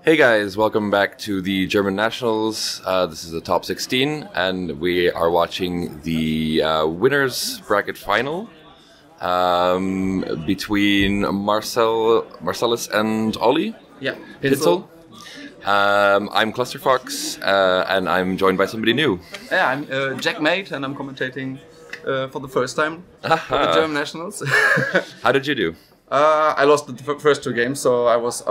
Hey guys, welcome back to the German Nationals. This is the top 16, and we are watching the winners bracket final between Marsellus and Ollie. Yeah, Pinsel. I'm Clusterfox, and I'm joined by somebody new. Yeah, I'm Jackmade, and I'm commentating for the first time for the German Nationals. How did you do? I lost the first two games, so I was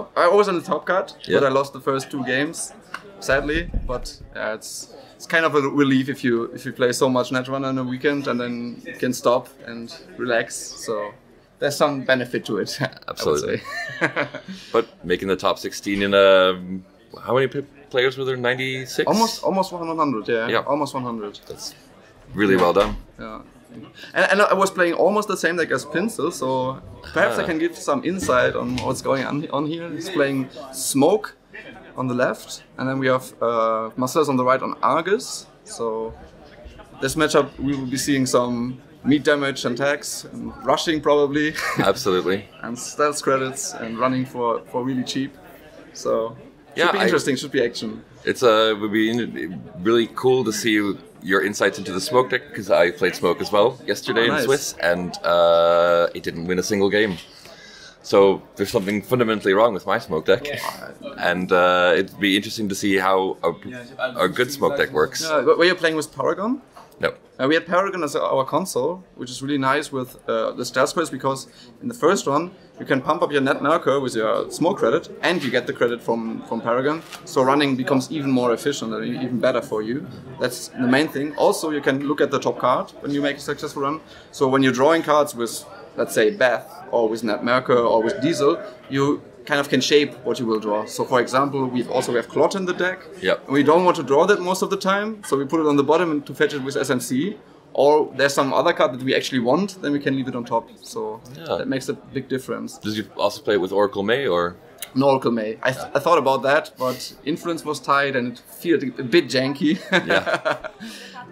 in the top card, but I lost the first two games, sadly. But yeah, it's kind of a relief if you play so much Netrunner on a weekend and then you can stop and relax. So there's some benefit to it. Absolutely. But making the top 16 in a how many players were there? 96. Almost 100. Yeah, almost 100. That's really well done. Yeah. And I was playing almost the same deck as Pinsel, so perhaps I can give some insight on what's going on here. He's playing Smoke on the left, and then we have Marsellus on the right on Argus. So this matchup we will be seeing some meat damage and tags, and rushing probably. Absolutely. And stealth credits and running for really cheap. So should be interesting, should be action. It would be really cool to see your insights into the Smoke deck, because I played Smoke as well yesterday in Swiss, and it didn't win a single game. So there's something fundamentally wrong with my Smoke deck, and it'd be interesting to see how a good Smoke deck works. Were you playing with Paragon? No. We had Paragon as our console, which is really nice with the stealth credits, because in the first run you can pump up your net marker with your smoke credit, and you get the credit from Paragon. So running becomes even more efficient and even better for you. That's the main thing. Also, you can look at the top card when you make a successful run. So when you're drawing cards with, let's say, Beth, or with net marker, or with Diesel, you kind of can shape what you will draw. So for example, we have Clot in the deck. Yep. We don't want to draw that most of the time, so we put it on the bottom to fetch it with SMC. Or there's some other card that we actually want, then we can leave it on top. So that makes a big difference. Did you also play it with Oracle May, or? No Oracle May. I thought about that, but Influence was tight and it felt a bit janky. Yeah.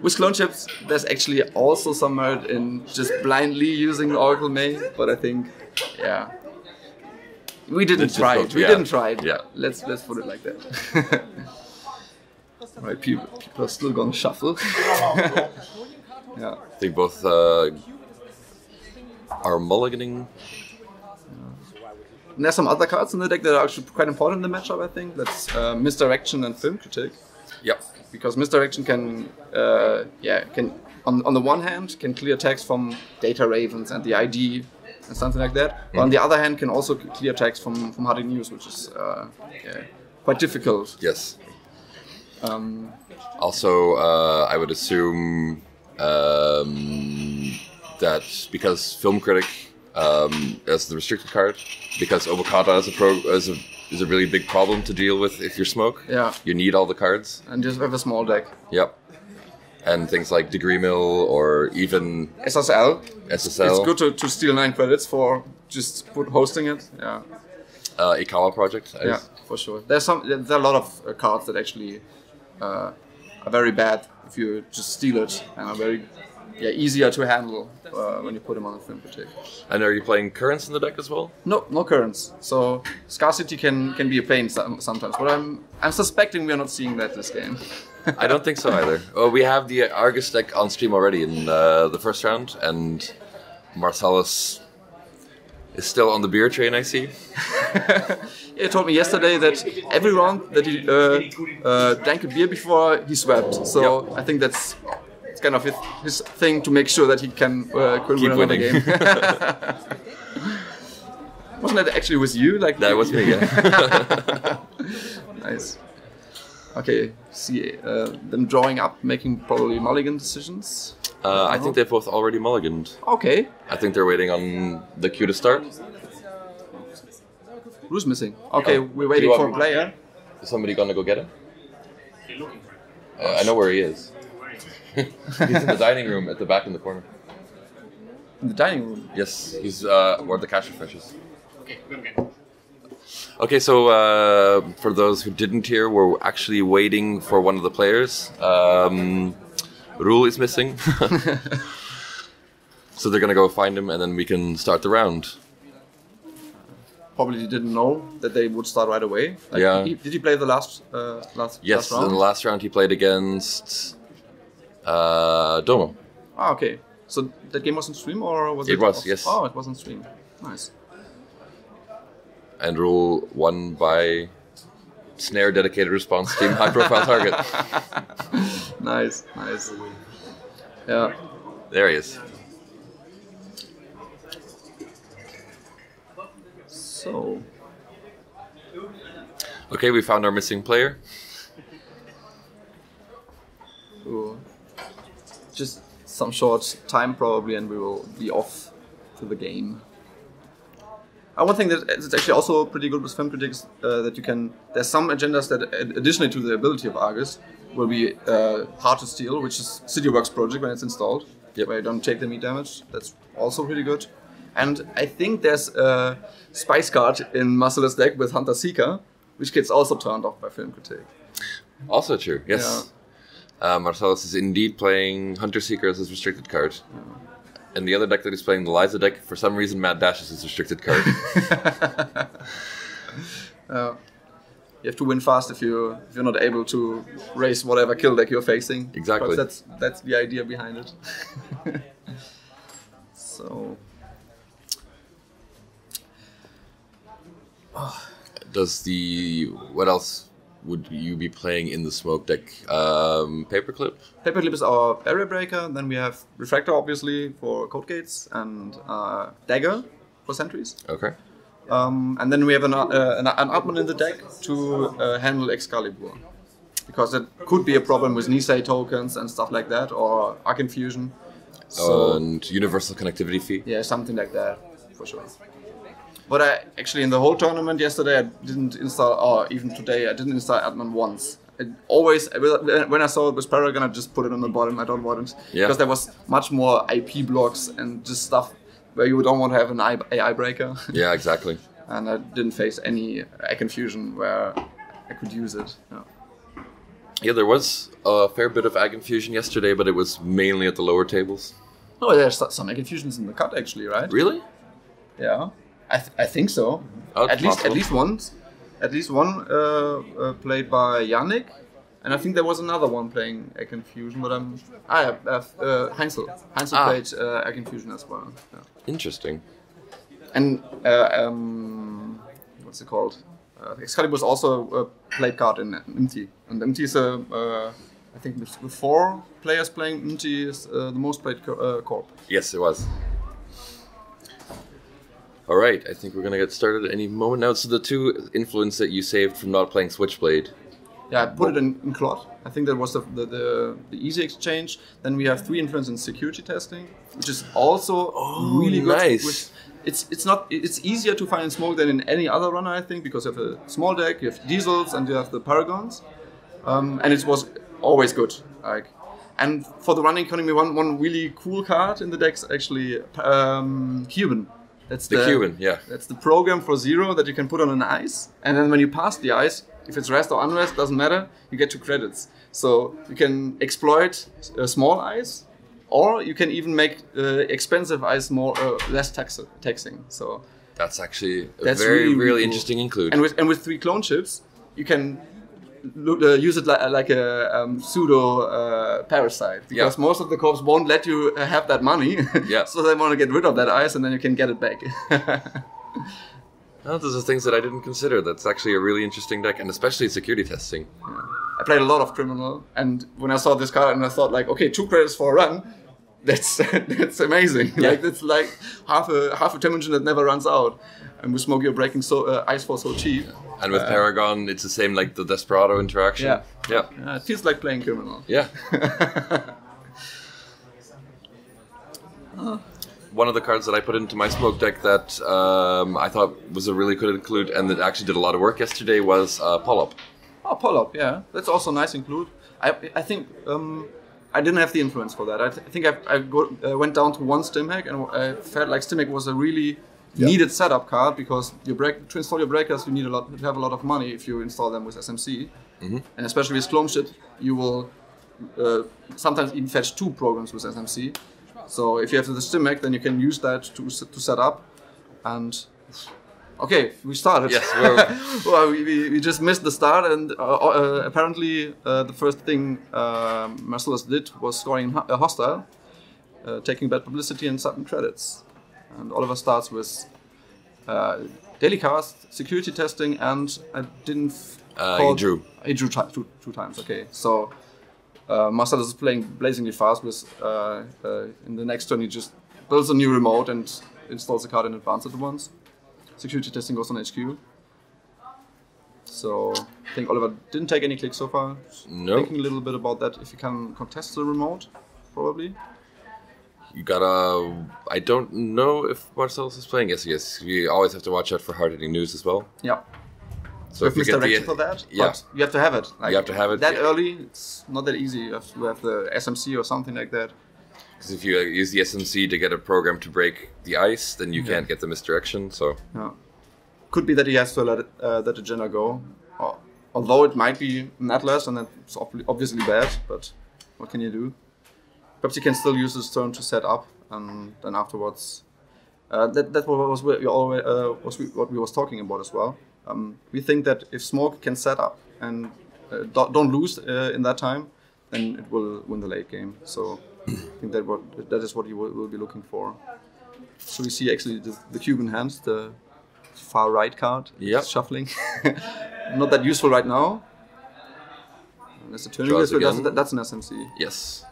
With clone chips, there's actually also some merit in just blindly using Oracle May, but I think, yeah. We didn't try it. We didn't try it. Yeah. Let's put it like that. Right, people are still gonna shuffle. Yeah. I think both are mulliganing. And there's some other cards in the deck that are actually quite important in the matchup, I think. That's Misdirection and Film Critic. Yep. Because Misdirection can on the one hand can clear text from Data Ravens and the ID and something like that. But on the other hand, can also clear text from Hard News, which is quite difficult. Yes. Also, I would assume that because Film Critic as the restricted card, because Obokata is a really big problem to deal with if you're Smoke. Yeah. You need all the cards. And just have a small deck. Yep. And things like Degree Mill or even SSL. It's good to steal 9 credits for just hosting it. Yeah. Ikawa project. Yeah, for sure. There are a lot of cards that actually are very bad if you just steal it, and are very easier to handle when you put them on a Film Critic. And are you playing currents in the deck as well? No currents. So scarcity can be a pain sometimes, but I'm suspecting we are not seeing that this game. I don't think so either. Well, we have the Argus deck on stream already in the first round, and Marsellus is still on the beer train, I see. He told me yesterday that every round that he drank a beer before, he swept. So I think it's kind of his thing to make sure that he can keep win another winning. game. Wasn't that actually with you? That was me, yeah. Nice. Okay, see them drawing up, making probably mulligan decisions. I think they've both already mulliganed. Okay. I think they're waiting on the queue to start. Who's missing? Okay, we're waiting for a player. Is somebody gonna go get him? I know where he is. He's in the dining room at the back in the corner. In the dining room? Yes, he's where the cash refreshes. Okay, so for those who didn't hear, we're actually waiting for one of the players. Rule is missing. So they're gonna go find him and then we can start the round. probably didn't know that they would start right away. Like, yeah. Did he play the last Yes, round? in the last round he played against Domo. Ah, okay. So that game was on stream, or was it? It was, yes. Oh, it was on stream. Nice. And Rule won by snare dedicated response team, high profile target. Nice, nice. Yeah. There he is. So. Okay, we found our missing player. Ooh. Just some short time probably, and we will be off to the game. One thing that is actually also pretty good with FemPredicts that you can. There's some agendas that, additionally to the ability of Argus, will be hard to steal, which is CityWorks project when it's installed, where you don't take the meat damage. That's also pretty good. And I think there's a Spice card in Marsellus deck with Hunter Seeker, which gets also turned off by Film Critique. Also true, yes. Yeah. Marsellus is indeed playing Hunter Seeker as his restricted card. Yeah. And the other deck that he's playing, the Liza deck, for some reason Mad Dash is his restricted card. You have to win fast if you're not able to raise whatever kill deck you're facing. Exactly. That's the idea behind it. So. What else would you be playing in the Smoke deck? Paperclip? Paperclip is our barrier breaker. Then we have Refractor, obviously, for code gates, and Dagger for sentries. Okay. And then we have an Atman in the deck to handle Excalibur. Because it could be a problem with Nisei tokens and stuff like that, or Arc Infusion. So, and Universal Connectivity Fee? Yeah, something like that, for sure. But I actually, in the whole tournament yesterday, I didn't install, or even today, I didn't install Atman once. When I saw it with Paragon, I just put it on the bottom. I don't want it. Yeah. Because there was much more IP blocks and just stuff where you don't want to have an AI breaker. Yeah, exactly. And I didn't face any Confusion where I could use it. Yeah, there was a fair bit of Ag Infusion yesterday, but it was mainly at the lower tables. Oh, there's some Ag Infusions in the cut, actually, right? Really? Yeah. I think so. Oh, at least once. At least one played by Yannick, and I think there was another one playing Egg Infusion, but Heinzel. Heinzel played Egg Infusion as well. Yeah. Interesting. And what's it called? Excalibur was also a played card in MT, and MT is I think with 4 players playing MT is the most played corp. Yes, it was. All right, I think we're going to get started at any moment now. So the 2 influence that you saved from not playing Switchblade. Yeah, I put it in Clot. I think that was the easy exchange. Then we have 3 influence in security testing, which is also really good. Nice. It's easier to find in Smoke than in any other runner, I think, because you have a small deck, you have diesels, and you have the paragons, and it was always good. And for the running economy, one really cool card in the deck is actually Cuban. That's the Cuban, yeah. That's the program for 0 that you can put on an ice, and then when you pass the ice, if it's rest or unrest, doesn't matter, you get 2 credits. So you can exploit a small ice, or you can even make expensive ice less taxing. So that's actually a very really interesting include. And with 3 clone chips, you can use it like a pseudo parasite, because most of the corps won't let you have that money. So they want to get rid of that ice, and then you can get it back. Those are things that I didn't consider. That's actually a really interesting deck, and especially security testing. Yeah. I played a lot of Criminal, and when I saw this card, and I thought like, okay, 2 credits for a run. That's amazing. Yeah. Like that's like half a dimension that never runs out. And with Smoke, you're breaking ice for so cheap. And with Paragon, it's the same like the Desperado interaction. Yeah. It feels like playing Criminal. Yeah. One of the cards that I put into my Smoke deck that I thought was a really good include and that actually did a lot of work yesterday was Polyp. Oh, Polyp, yeah. That's also a nice include. I think I didn't have the influence for that. I think I went down to 1 stim hack, and I felt like stim hack was a really needed setup card, because to install your breakers, you need to have a lot of money if you install them with SMC, and especially with clone shit, you will sometimes even fetch 2 programs with SMC. So if you have the stim hack, then you can use that to set up, and Okay, we started. Yes, well, we just missed the start, and apparently the first thing Marsellus did was scoring a hostile, taking bad publicity and subbing credits. And Oliver starts with daily cast, security testing, and I didn't. He drew. He drew two times. Okay, so Marsellus is playing blazingly fast. With in the next turn, he just builds a new remote and installs a card in advance at once. Security testing goes on HQ. So I think Oliver didn't take any clicks so far. No. Thinking a little bit about that. If you can contest the remote, probably. You gotta. I don't know if Marsellus is playing. Yes. You always have to watch out for hard-hitting news as well. Yeah. So if you get misdirection for that, yeah, but you have to have it. Like, you have to have it that early. It's not that easy. You have to have the SMC or something like that. Because if you use the SMC to get a program to break the ice, then you can't get the misdirection. So yeah, could be that he has to let that agenda go. Although it might be netless, and that's obviously bad. But what can you do? Perhaps he can still use his turn to set up, and then afterwards, that was what we was talking about as well. We think that if Smoke can set up and don't lose in that time, then it will win the late game. So I think that is what you will be looking for. So we see actually the Cuban hands, the far right card, shuffling. Not that useful right now. That's a turning wheel, that's an SMC. Yes.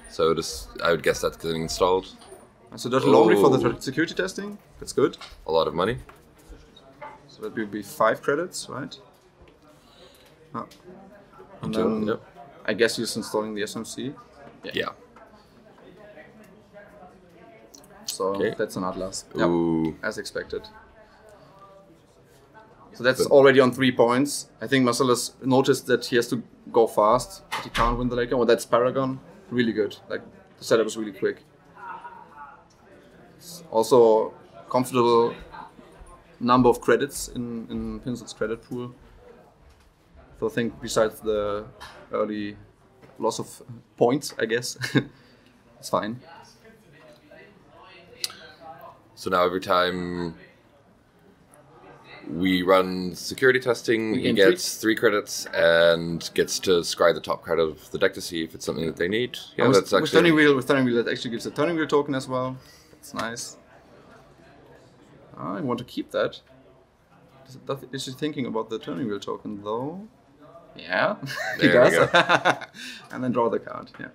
So I would guess that's getting installed. So Dirty Laundry for the security testing. That's good. A lot of money. So that will be 5 credits, right? Oh. And then I guess he's installing the SMC. Yeah. So that's an Atlas. Ooh. Yep, as expected. So that's already on 3 points. I think Marsellus noticed that he has to go fast, but he can't win the late game. Well, that's Paragon. Really good. Like, the setup is really quick. It's also comfortable number of credits in Pinsel's credit pool. So I think besides the early loss of points, I guess, it's fine. So now every time we run security testing, he gets 3 credits and gets to scry the top card of the deck to see if it's something that they need. Yeah, that's actually... With Turning Wheel, that actually gives a Turning Wheel token as well. That's nice. I want to keep that. Is she thinking about the Turning Wheel token though? Yeah, he does. And then draw the card, yeah.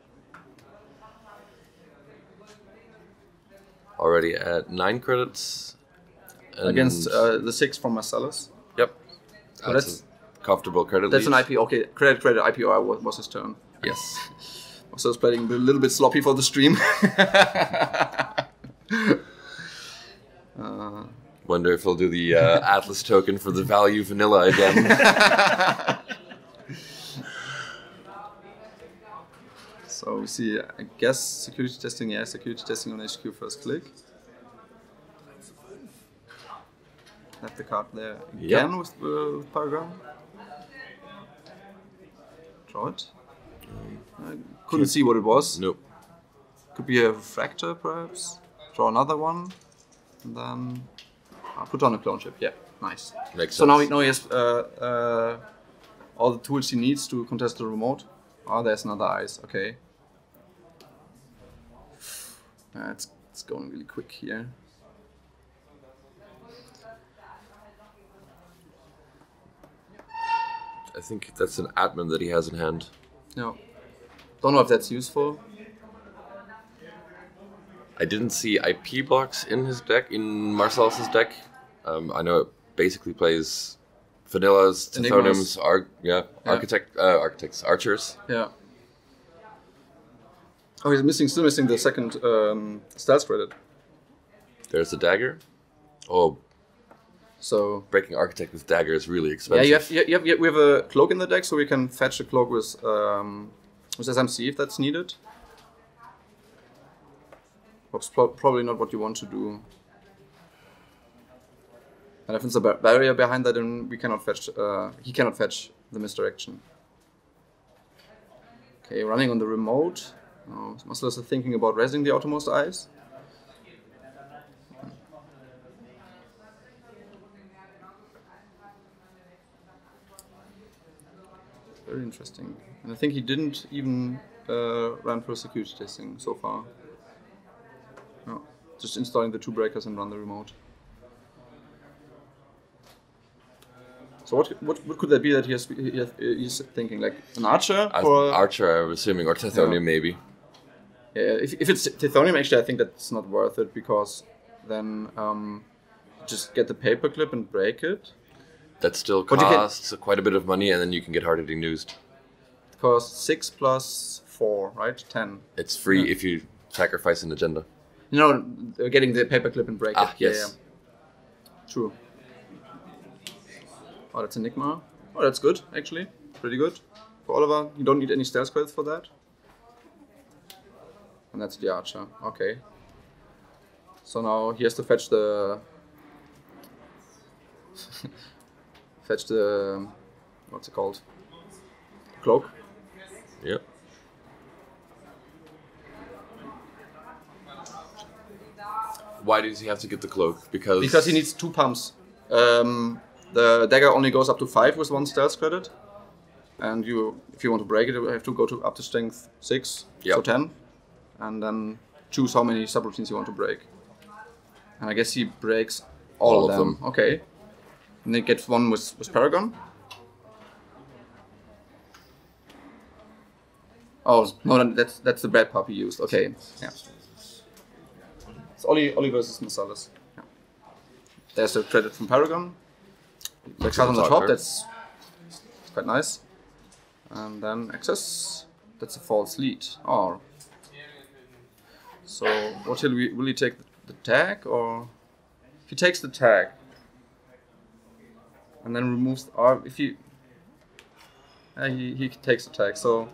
Already at 9 credits. Against the 6 from Marsellus. Yep. So that's a comfortable credit That's lead. an IP, okay, credit, IPO was his turn. Yes. Marsellus playing a little bit sloppy for the stream. Wonder if he'll do the Atlas token for the value vanilla again. So we see, I guess, security testing, security testing on HQ first click. Have the card there again with Paragon. Draw it. I couldn't see what it was. Nope. Could be a Fractor, perhaps. Draw another one. And then put on a clone chip. Yeah, nice. Makes so sense. now he has all the tools he needs to contest the remote. Oh, there's another ice. Okay. It's going really quick here. I think that's an admin that he has in hand. No. Don't know if that's useful. I didn't see IP blocks in his deck, in Marsellus' deck. I know it basically plays vanillas, Tithoniums, architects, archers. Yeah. Oh, he's still missing the second stealth credit. There's the dagger. Oh, so breaking architect with dagger is really expensive. Yeah, we have a cloak in the deck, so we can fetch a cloak with SMC if that's needed. That's probably not what you want to do. And if it's a barrier behind that, then we cannot fetch. He cannot fetch the misdirection. Okay, running on the remote. Oh, Marsellus is thinking about raising the outermost ice. Very interesting. And I think he didn't even run for security testing so far. No, just installing the 2 breakers and run the remote. So what could that be that he's thinking? Like an archer? Archer, I'm assuming, or Tithonium maybe. Yeah, if it's Tithonium, actually, I think that's not worth it, because then just get the paperclip and break it. That still costs quite a bit of money, and then you can get hard-hitting used. It costs 6 plus 4, right? 10. It's free if you sacrifice an agenda. No, getting the paperclip and break it. Yes. Yeah. True. Oh, that's Enigma. Oh, that's good, actually. Pretty good. For Oliver, you don't need any stealth credits for that. And that's the archer. Okay. So now he has to fetch the... what's it called? Cloak. Yep. Why does he have to get the cloak? Because he needs 2 pumps. The dagger only goes up to 5 with 1 stealth credit. And if you want to break it, you have to go up to strength 6, so 10. And then choose how many subroutines you want to break. And I guess he breaks all of them. Okay. And they get 1 with Paragon. Oh, no, that's the bad pup he used. Okay, yeah. It's Oli versus Marsellus. Yeah. There's a credit from Paragon. The card on the top, that's quite nice. And then access, that's a false lead. Oh. So, will he take the tag, or if he takes the tag and then removes, or if he takes the tag. So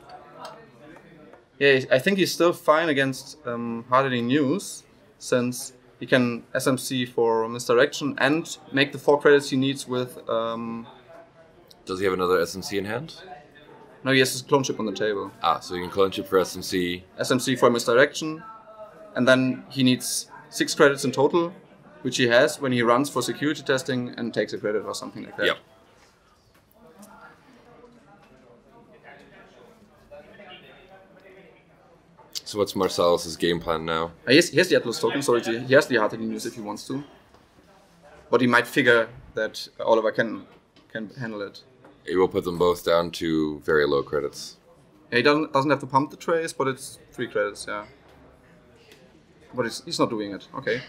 yeah, I think he's still fine against hard-hitting news, since he can SMC for misdirection and make the 4 credits he needs with. Does he have another SMC in hand? No, he has his clone chip on the table. Ah, so you can clone chip for SMC. SMC for misdirection, and then he needs 6 credits in total, which he has when he runs for security testing and takes a credit or something like that. Yep. So what's Marsellus' game plan now? He has the Atlas token, so he has the hard-hitting news if he wants to. But he might figure that Oliver can handle it. He will put them both down to very low credits. Yeah, he doesn't have to pump the trace, but it's 3 credits, yeah. But he's not doing it. Okay.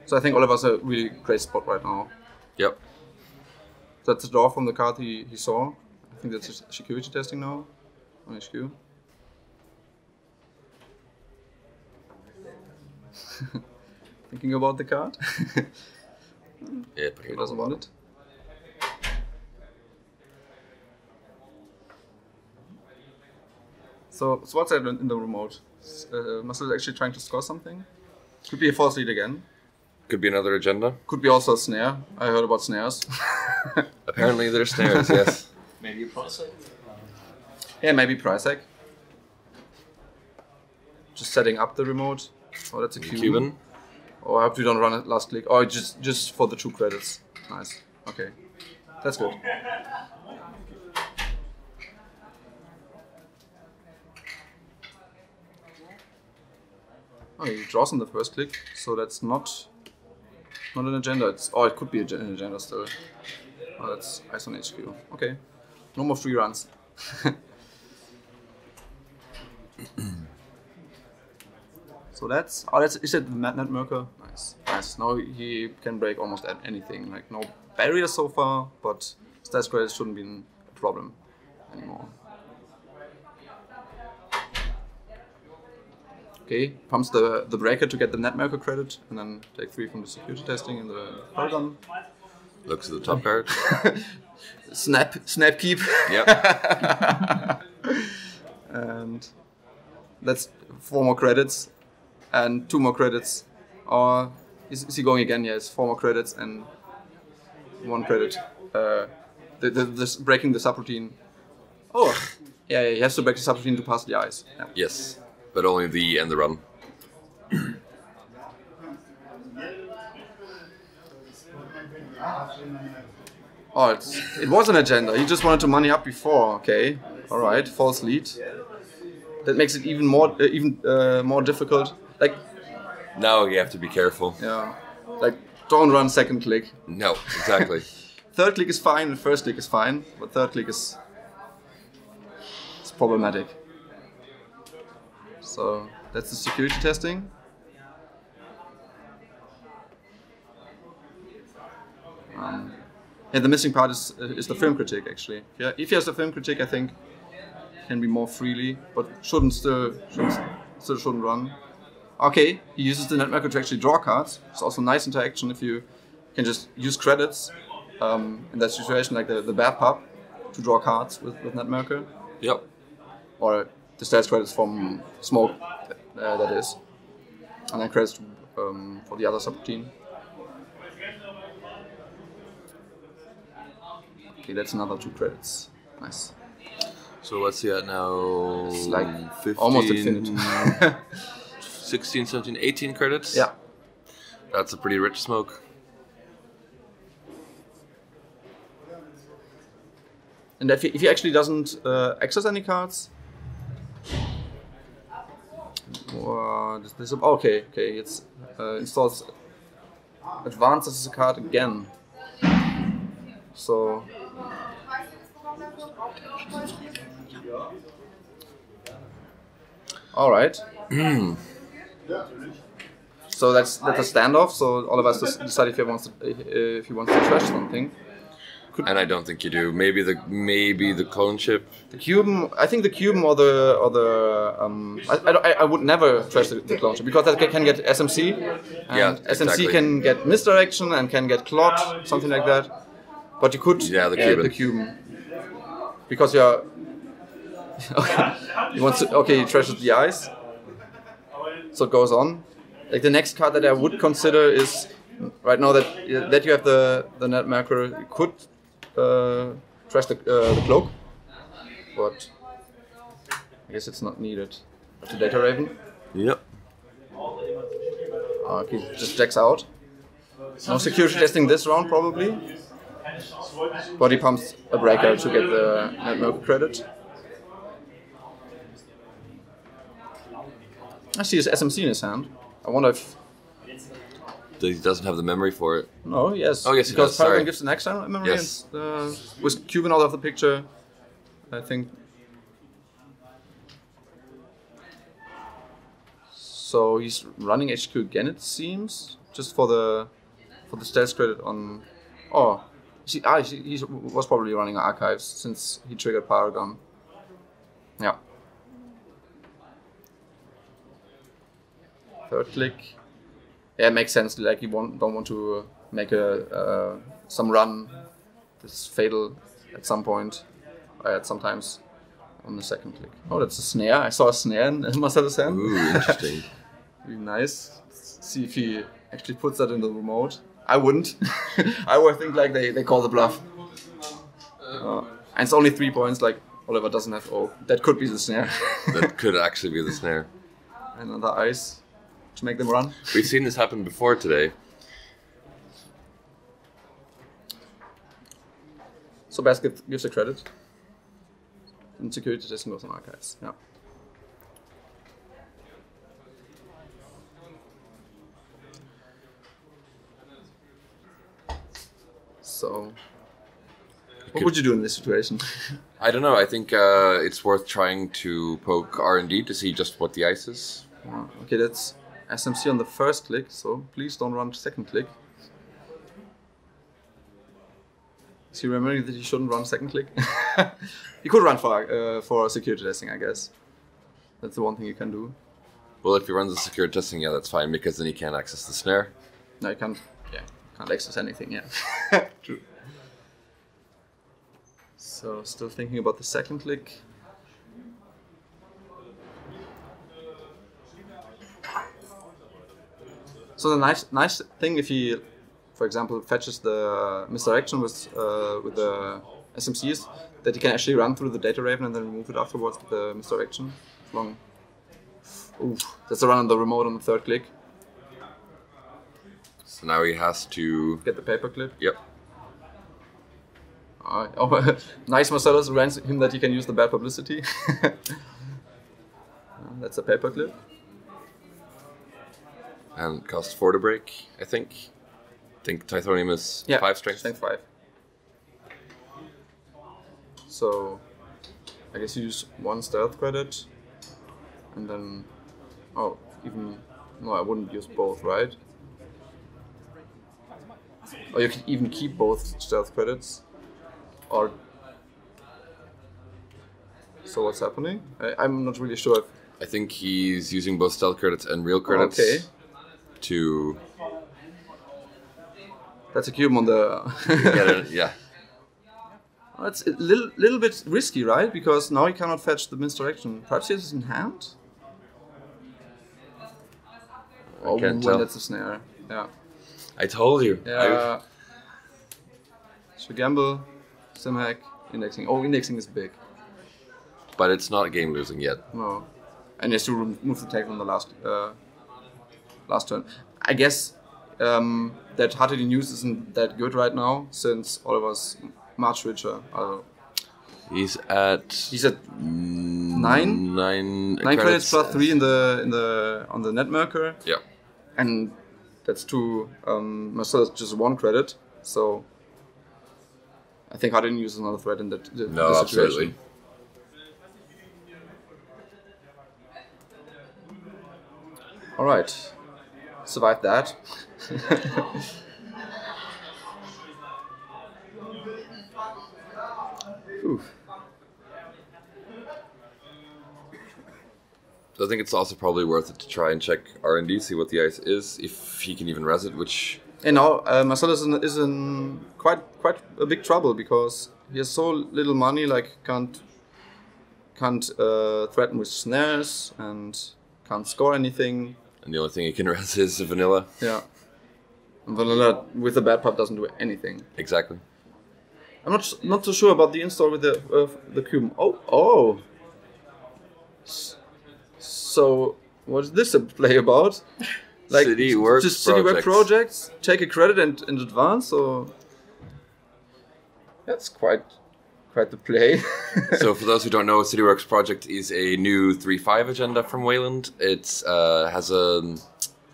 So I think Oliver's a really great spot right now. Yep. That's the draw from the card he saw. I think that's security testing now on HQ. Thinking about the card? Yeah, he doesn't want it. So what's that in the remote? Marcel is actually trying to score something? Could be a false lead again. Could be another agenda. Could be also a snare. I heard about snares. Apparently there's snares, yes. Maybe a price tag? Yeah, maybe price tag. Just setting up the remote. Oh, that's a Cuban. Oh, I hope you don't run it last click. Oh, just for the 2 credits. Nice. Okay. That's good. Oh, he draws on the first click, so that's not an agenda. It could be an agenda still. Oh, that's ice on HQ. Okay. No more free runs. So is it the Net Merker? Nice. Now he can break almost anything. Like no barrier so far, but stats credits shouldn't be a problem anymore. Okay, pumps the breaker to get the Net Merker credit, and then take 3 from the security testing in the Paragon. Looks at the top card. Snap keep. Yep. And that's 4 more credits and 2 more credits. Or is he going again? Yes, 4 more credits and 1 credit. This breaking the subroutine. Oh, yeah, he has to break the subroutine to pass the ice. Yeah. Yes, but only the and the run. Oh, it was an agenda. He just wanted to money up before. Okay, all right, false lead. That makes it even more difficult. Like, now you have to be careful. Yeah, like don't run second click. No, exactly. Third click is fine, and first click is fine, but third click is problematic. So that's the security testing. Yeah, the missing part is the film critique actually. Yeah, if he has a film critique, I think can be more freely, but shouldn't run. Okay, he uses the netmarker to actually draw cards. It's also nice interaction if you can just use credits in that situation, like the bad pub, to draw cards with netmarker. Yep. Or the stats credits from Smoke, that is, and then credits for the other subroutine. Okay, that's another 2 credits. Nice. So what's he at now? It's like 15, almost infinite. 16, 17, 18 credits? Yeah. That's a pretty rich Smoke. And if he actually doesn't access any cards... okay, it's installs advances a card again. So... Alright. So that's a standoff. So all of us decide if he wants to trash something. And I don't think you do. Maybe the clone chip. The Cuban. I think the Cuban or the I would never trash the clone chip because that can get SMC. And Yeah, SMC exactly. can get misdirection and can get clot, something like that. But you could the Cuban. Because you're okay. He trashes the ice. So it goes on. Like the next card that I would consider is right now that you have the netmarker. You could trash the cloak, but I guess it's not needed. The data raven. Yep. Okay, just jacks out. No security testing this round probably. Body pumps a breaker to get the netmarker credit. I see his SMC in his hand. I wonder if... He doesn't have the memory for it. No, yes. Oh, yes, he because does. Sorry. Paragon gives an extra memory. Yes. And, with Cuban out of the picture, I think. So he's running HQ again, it seems, just for the stealth credit on. Oh, he was probably running archives since he triggered Paragon. Yeah. Third click. Yeah, it makes sense. Like you don't want to make some run that's fatal at some point, sometimes on the second click. Oh, that's a snare. I saw a snare in Marsellus' hand. Ooh, interesting. Really nice. Let's see if he actually puts that in the remote. I wouldn't. I would think like they call the bluff. And it's only 3 points. Like Oliver doesn't have. Oh, that could be the snare. That could actually be the snare. Another ice to make them run. We've seen this happen before today. So Basket gives a credit. And security testing goes on archives. Yeah. So, what would you do in this situation? I don't know. I think it's worth trying to poke R&D to see just what the ice is. Okay, that's SMC on the first click, so please don't run second click. Is he remembering that he shouldn't run second click? He could run for security testing, I guess. That's the one thing you can do. Well, if he runs the security testing, yeah, that's fine, because then he can't access the snare. No, you can't. Yeah, can't access anything. Yeah. True. So, still thinking about the second click. So the nice thing, if he, for example, fetches the misdirection with the SMCs, that he can actually run through the data raven and then remove it afterwards with the misdirection. Long. Oof, that's a run on the remote on the third click. So now he has to Get the paperclip. Yep. Oh, nice Marsellus reminds him that he can use the bad publicity. That's a paperclip. And cost 4 to break, I think. I think Tithonium is 5 strength. Strength 5. So, I guess you use 1 stealth credit, and then, no, I wouldn't use both, right? Or you can even keep both stealth credits, or... So what's happening? I'm not really sure if... I think he's using both stealth credits and real credits to... That's a cube on the... yeah. It's a little bit risky, right? Because now he cannot fetch the misdirection. Perhaps he has it in hand? I can't tell. That's a snare. Yeah. I told you. Yeah. So gamble, simhack, indexing. Oh, indexing is big. But it's not game losing yet. No. And he has to remove the tag on the last turn. I guess that Hardly News isn't that good right now, since Oliver's much richer. He's at 9? 9 credits plus 3 on the Netmerker. Yeah. And that's to Marsellus just 1 credit. So I think Hardly News is another threat in that situation. Absolutely. All right. Survived that. So I think it's also probably worth it to try and check R&D, see what the ice is, if he can even res it, which... And now Marsellus is in quite a big trouble, because he has so little money, like can't threaten with snares and can't score anything. And the only thing he can res is vanilla. Yeah. And vanilla with the bad pub doesn't do anything. Exactly. I'm not so sure about the install with the cube. Oh. So what is this a play about? Like city work projects. Take a credit in advance, or that's quite the play. So for those who don't know, City Works Project is a new 3/5 agenda from Wayland. It has a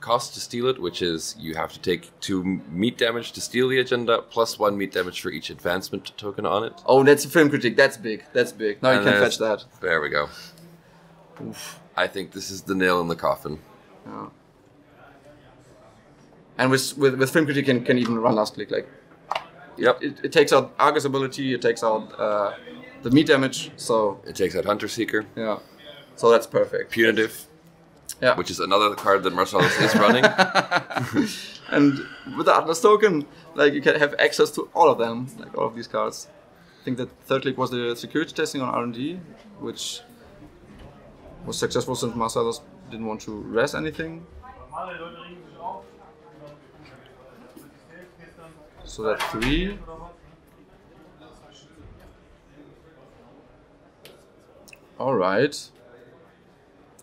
cost to steal it, which is you have to take 2 meat damage to steal the agenda, plus 1 meat damage for each advancement token on it. Oh, that's a film critique. That's big. Now you can fetch that. There we go. Oof. I think this is the nail in the coffin. Yeah. And with film critique can even run last click. Like, yep. It takes out Argus ability. It takes out the meat damage. So it takes out Hunter Seeker. Yeah. So that's perfect. Punitive. Yeah. Which is another card that Marsellus is running. And with the Atlas token, like, you can have access to all of them, like all of these cards. I think that third click was the security testing on R&D, which was successful since Marsellus didn't want to res anything. So that's 3. Alright.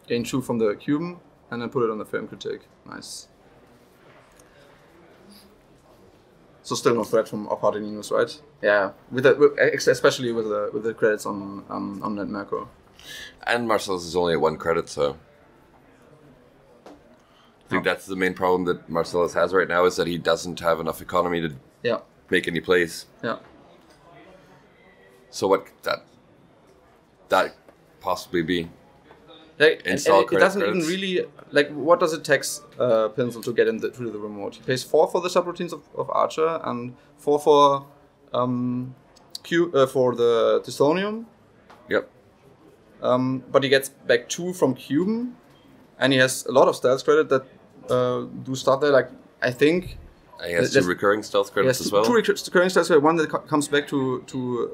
Gain 2 from the cube and then put it on the film critique. Nice. So still no threat from Hardly News, right? Yeah, especially with the credits on Netmerker. And Marsellus is only at 1 credit, so I think that's the main problem that Marsellus has right now, is that he doesn't have enough economy to make any plays. Yeah. So what could that possibly be? Like, and it doesn't even really, like, what does it tax Pinsel to get through the remote? He pays 4 for the subroutines of Archer and 4 for the Tithonium. Yep. But he gets back 2 from Cuban, and he has a lot of stealth credit that do start there. Like, I think he has 2 recurring stealth credits as well. 2 recurring stealth credits, 1 that comes back to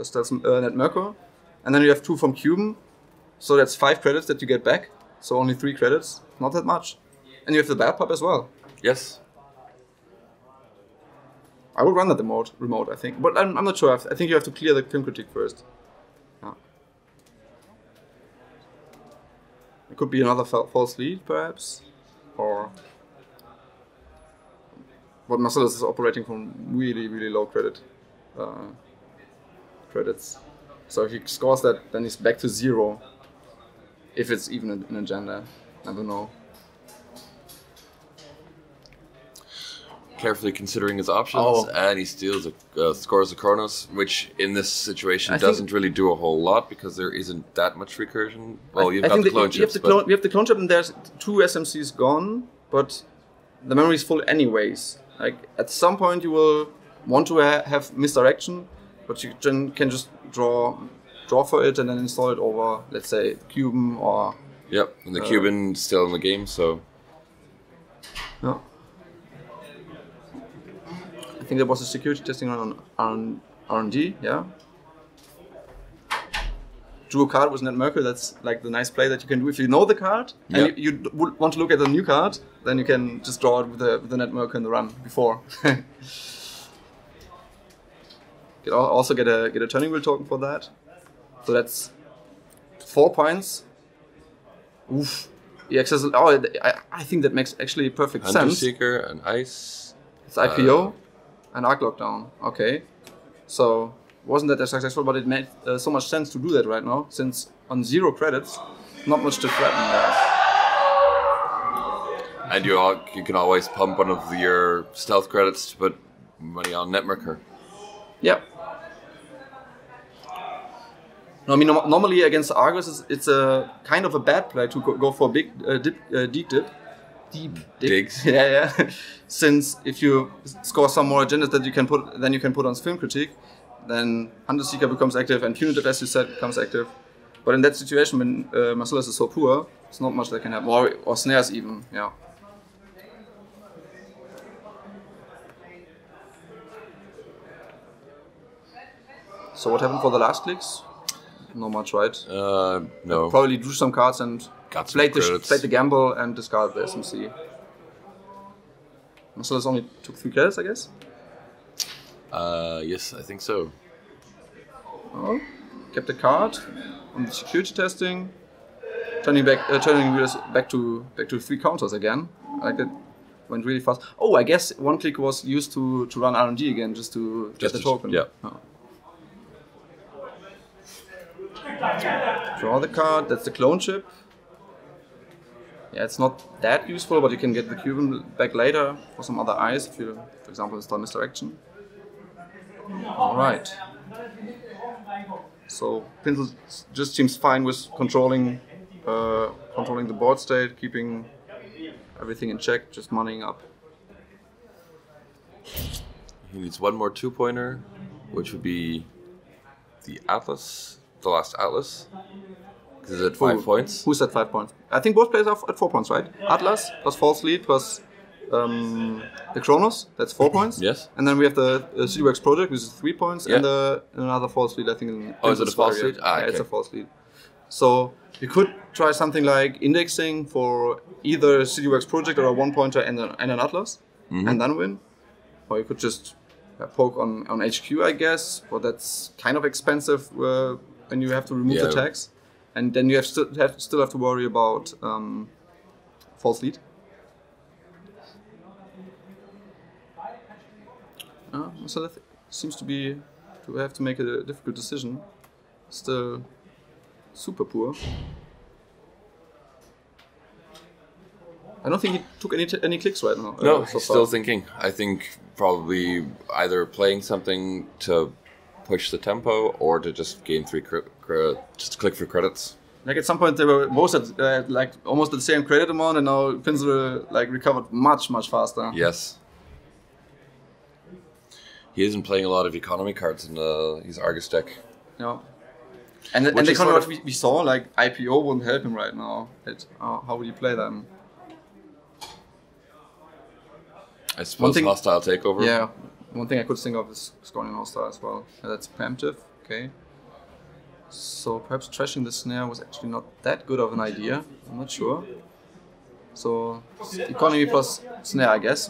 stealth Netmerker, and then you have 2 from Cuban. So that's 5 credits that you get back. So only 3 credits, not that much. And you have the bad pub as well. Yes. I would run that remote, I think. But I'm not sure. I think you have to clear the film critique first. Yeah. It could be another false lead, perhaps. Or... But Marsellus is operating from really, really low credit. credits. So if he scores that, then he's back to 0. If it's even an agenda, never know. Carefully considering his options, and he steals scores a Chronos, which in this situation doesn't really do a whole lot because there isn't that much recursion. Well, you've got the clone chips. We have the clone chip, and there's 2 SMCs gone, but the memory is full anyways. Like at some point you will want to have misdirection, but you can just draw for it and then install it over, let's say, Cuban or. Yep, and the Cuban still in the game, so. Yeah. I think there was a security testing on R&D, yeah. Drew a card with Netrunner, that's like the nice play that you can do if you know the card and you would want to look at the new card, then you can just draw it with the Netrunner in the run before. You also get a turning wheel token for that. So that's 4 points. Oof. I think that makes actually perfect Hunter sense. Seeker and Ice. It's IPO. And Arc Lockdown, okay. So, wasn't that successful, but it made so much sense to do that right now, since on 0 credits, not much to threaten there. And you can always pump one of your stealth credits to put money on Netrunner. Yeah. No, I mean, normally against Argus, it's a kind of a bad play to go for a big deep dip. Digs. Yeah. Since if you score some more agendas that you can put on Film Critique, then Hunter Seeker becomes active and Punitive, as you said, becomes active. But in that situation, when Marsellus is so poor, it's not much that can happen. Or snares even, yeah. So what happened for the last clicks? Not much, right? No. Probably drew some cards and played the gamble and discarded the SMC. Marsellus only took 3 credits, I guess? Yes, I think so. Oh, kept the card on the security testing, turning wheels back to 3 counters again. I like that. Went really fast. Oh, I guess 1 click was used to run RNG again, just to get the token. Yeah. Oh. Draw the card. That's the clone chip. Yeah, it's not that useful, but you can get the Cuban back later for some other eyes if you, for example, install misdirection. All right. So Pinsel just seems fine with controlling the board state, keeping everything in check, just moneying up. He needs 1 more 2-pointer, which would be the Atlas, the last Atlas. Because it's at 5 points. Who's at 5 points? I think both players are at 4 points, right? Atlas plus False Lead plus the Chronos, that's 4 points. Yes. And then we have the CityWorks Project, which is 3 points, and another False Lead, I think. Is it a False Lead? Yeah, it's a False Lead. So you could try something like indexing for either CityWorks Project or a 1-pointer and an Atlas, and then win. Or you could just poke on HQ, I guess, but that's kind of expensive when you have to remove the tags. And then you still have to worry about False Lead. So that seems to have to make a difficult decision. Still super poor. I don't think he took any clicks right now. No, he's still thinking. I think probably either playing something to push the tempo or to just gain 3 just to click for credits. Like at some point they were both at like almost the same credit amount, and now Pinsel like recovered much faster. Yes. He isn't playing a lot of economy cards in his Argus deck. Yeah. And the economy we saw, like IPO wouldn't help him right now. How would you play them? I suppose hostile takeover. Yeah. One thing I could think of is scoring hostile as well. Yeah, that's preemptive. Okay. So perhaps trashing the snare was actually not that good of an idea. I'm not sure. So economy plus snare, I guess.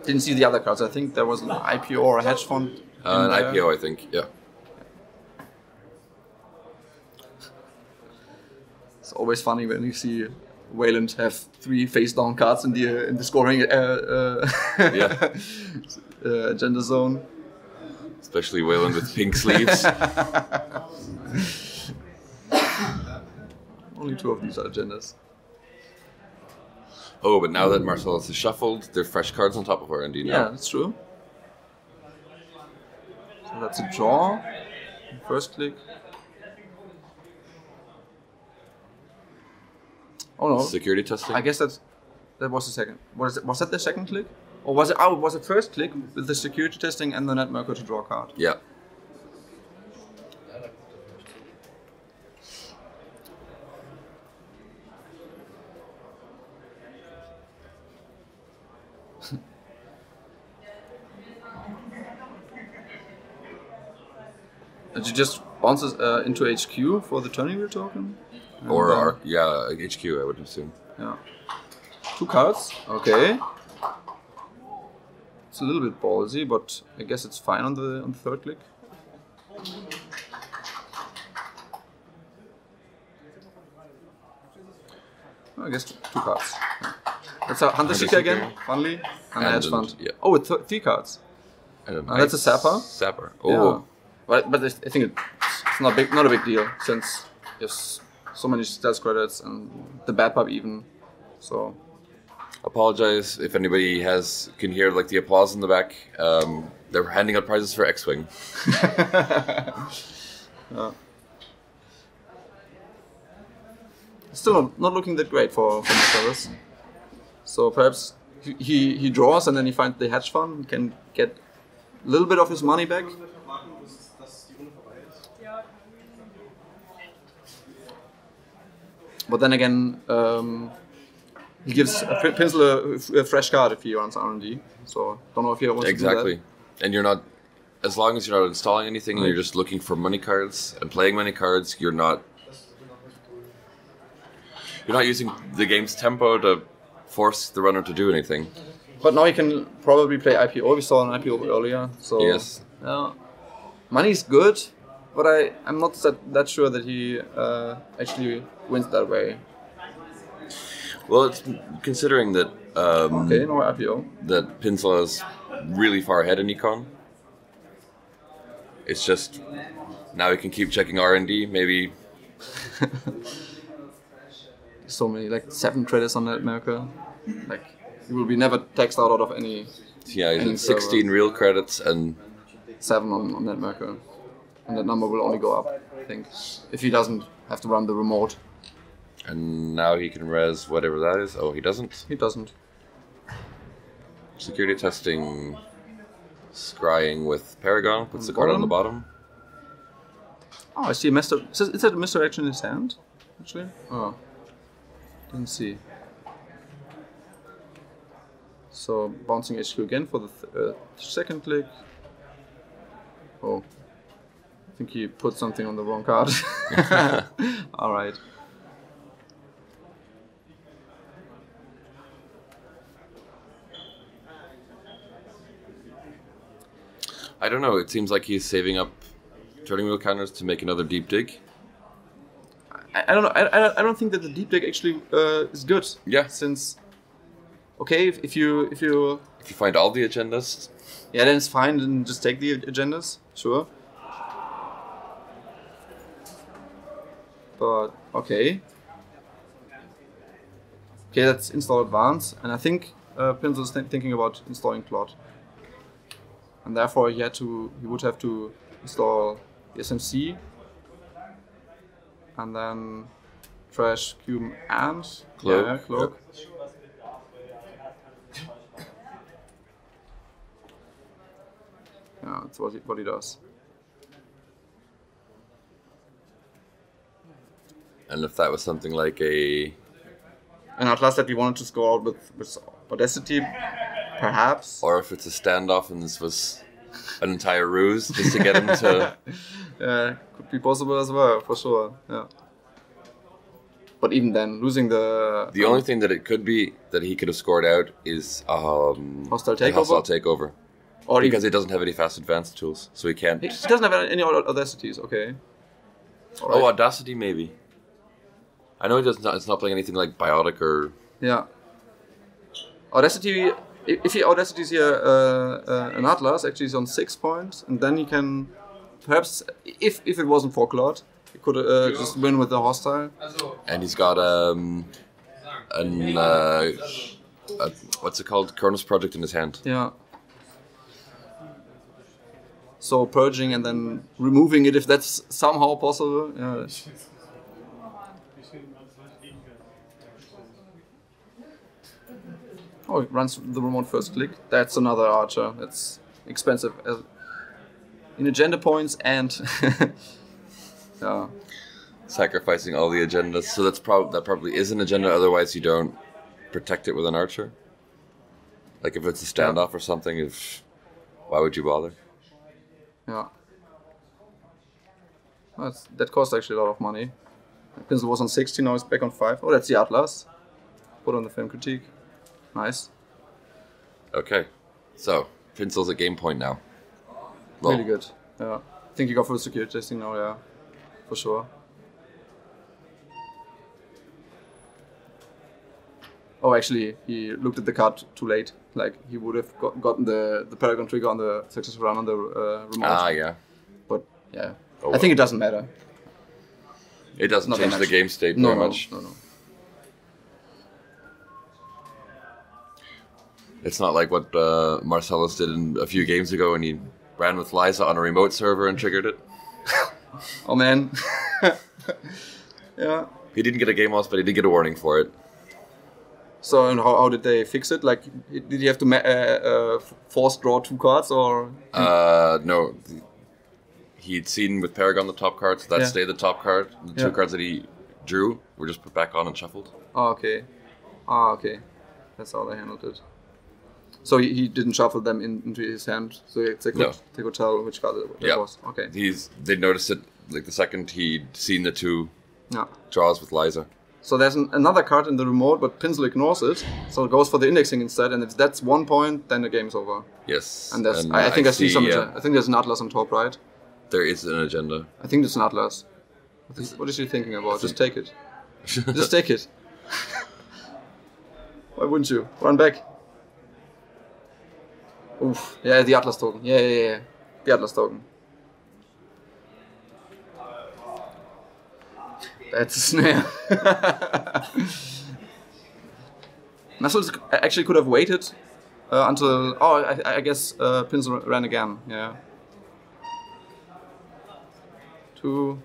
Didn't see the other cards. I think there was an IPO or a hedge fund. An IPO, I think. Yeah. It's always funny when you see Wayland have 3 face-down cards in the scoring agenda zone. Especially Wayland with pink sleeves. Only 2 of these are agendas. Oh, but now that Marsellus is shuffled, there are fresh cards on top of R&D now. Yeah, that's true. So that's a draw. First click. Oh no. Security testing? I guess that was the second. Was that the second click? Or was it? Oh, it was the first click with the security testing and the net marker to draw a card. Yeah. Did you just bounce into HQ for the turning wheel token? Or HQ, I would assume. Yeah. 2 cards. Okay. It's a little bit ballsy, but I guess it's fine on the third click. I guess 2 cards. Yeah. That's a Hunter Seeker again, Funly, and a Hedge Fund. Yeah. Oh, with 3 cards. That's a Sapper. Sapper. Oh. Yeah. But I think it's not a big deal since there's so many stats credits and the bad pub even. So. Apologize if anybody can hear like the applause in the back. They're handing out prizes for X-Wing. Yeah. Still not looking that great for Marsellus. So perhaps he draws and then he finds the hedge fund. He can get a little bit of his money back. But then again, he gives Pinsel a fresh card if he runs R&D. So don't know if he wants to do that. And you're not, as long as you're not installing anything and you're just looking for money cards and playing money cards, you're not using the game's tempo to force the runner to do anything. But now he can probably play IPO. We saw an IPO earlier. So yes. Money's good, but I'm not that sure that he actually wins that way. Well, it's considering that okay, no IPO. That Pinsel is really far ahead in Econ. It's just now he can keep checking R&D. Maybe so many, like 7 credits on that marker. Like he will be never taxed out of any. Yeah, he's 16 real credits and 7 on that marker, and that number will only go up, I think, if he doesn't have to run the remote. And now he can res whatever that is. Oh, he doesn't? He doesn't. Security testing, scrying with Paragon, puts the card on the bottom. Oh, I see a is that a misdirection in his hand, actually? Oh, didn't see. So, bouncing HQ again for the second click. Oh, I think he put something on the wrong card. Alright. I don't know, it seems like he's saving up turning wheel counters to make another deep dig. I don't know. I don't think that the deep dig actually is good. Yeah. Since, okay, if you find all the agendas, yeah, then it's fine. Then just take the agendas, sure. But okay, let's install advance, and I think Pinsel is thinking about installing plot, and therefore he would have to install the SMC. And then trash, cube, and cloak. Yeah, cloak. Yep. Yeah, that's what he does. And if that was something like an Atlas that we wanted to score out with Audacity, perhaps. Or if it's a standoff and this was an entire ruse just to get him to. Yeah, could be possible as well, for sure. Yeah. But even then, losing the only thing that it could be that he could have scored out is hostile takeover. Or because he doesn't have any fast advanced tools, so he can't. He doesn't have any audacities. Okay. Right. Oh, audacity maybe. I know he doesn't. It's not playing anything like biotic or. Yeah. Audacity If he audacities here an Atlas, actually he's on 6 points, and then he can perhaps, if it wasn't for Claude, he could just win with the hostile. And he's got what's it called? Cronus Project in his hand. Yeah. So purging and then removing it if that's somehow possible. Yeah. Oh, it runs the remote first click. That's another archer. That's expensive in agenda points and yeah. Sacrificing all the agendas. So that probably is an agenda. Otherwise, you don't protect it with an archer. Like if it's a standoff or something, why would you bother? Yeah. That cost actually a lot of money. Pinsel was on 60, now it's back on 5. Oh, that's the Atlas. Put on the film critique. Nice. Okay. So, Pinsel's at game point now. Well, really good. Yeah. I think you got full security testing now, yeah. For sure. Oh, actually, he looked at the card too late. Like, he would have gotten the Paragon trigger on the successful run on the remote. Ah, yeah. But, yeah. Oh, well. I think it doesn't matter. It doesn't change the game state very much. No. It's not like what Marsellus did a few games ago when he ran with Liza on a remote server and triggered it. Oh, man. Yeah. He didn't get a game loss, but he did get a warning for it. So, and how did they fix it? Like, did he have to force draw 2 cards, or? No. He'd seen with Paragon the top card, so that stayed the top card. The 2 cards that he drew were just put back on and shuffled. Oh, okay. Okay. That's how they handled it. So he didn't shuffle them into his hand, so they could tell which card it was. Okay. They noticed it like the second he'd seen the 2 Yeah. draws with Liza. So there's another card in the remote, but Pinsel ignores it, so it goes for the indexing instead. And if that's 1 point, then the game's over. Yes. And I think I see some. I think there's an Atlas on top, right? There is an agenda. I think there's an Atlas. What is he thinking about? Just take it. Just take it. Why wouldn't you? Run back. Oof. Yeah, the Atlas token. Yeah. The Atlas token. That's a snare. Marsellus actually could have waited until... Oh, I guess Pinsel ran again. Yeah. 2...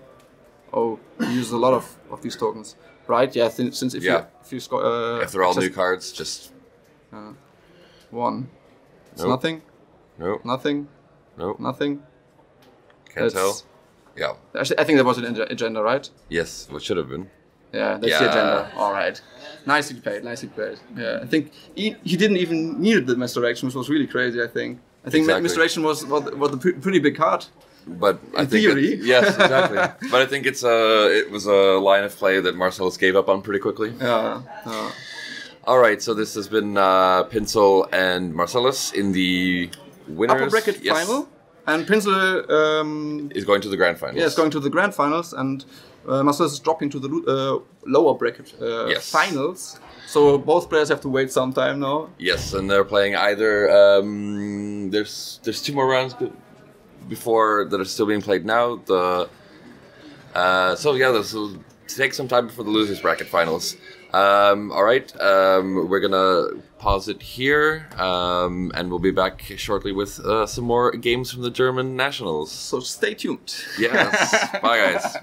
Oh, he uses a lot of these tokens. Right? Yeah, since if you score... if they're all new cards, just... 1. It's nope. Nothing? Nope. Nothing? Nope. Nothing? Can't tell. Yeah. Actually, I think that was an agenda, right? Yes, what should have been. Yeah, that's the agenda. All right. Nicely played. Yeah, I think he didn't even need the misdirection, which was really crazy, I think. I think misdirection was a pretty big card. But in theory. Yes, exactly. But I think it was a line of play that Marsellus gave up on pretty quickly. Yeah. All right, so this has been Pinsel and Marsellus in the winners. Upper bracket final. And Pinsel is going to the grand finals. Yeah, it's going to the grand finals, and Marsellus is dropping to the lower bracket finals. So both players have to wait some time now. Yes, and they're playing either. There's 2 more rounds before that are still being played now. This will take some time before the losers bracket finals. All right, we're gonna pause it here, and we'll be back shortly with some more games from the German nationals. So stay tuned. Yes, bye guys.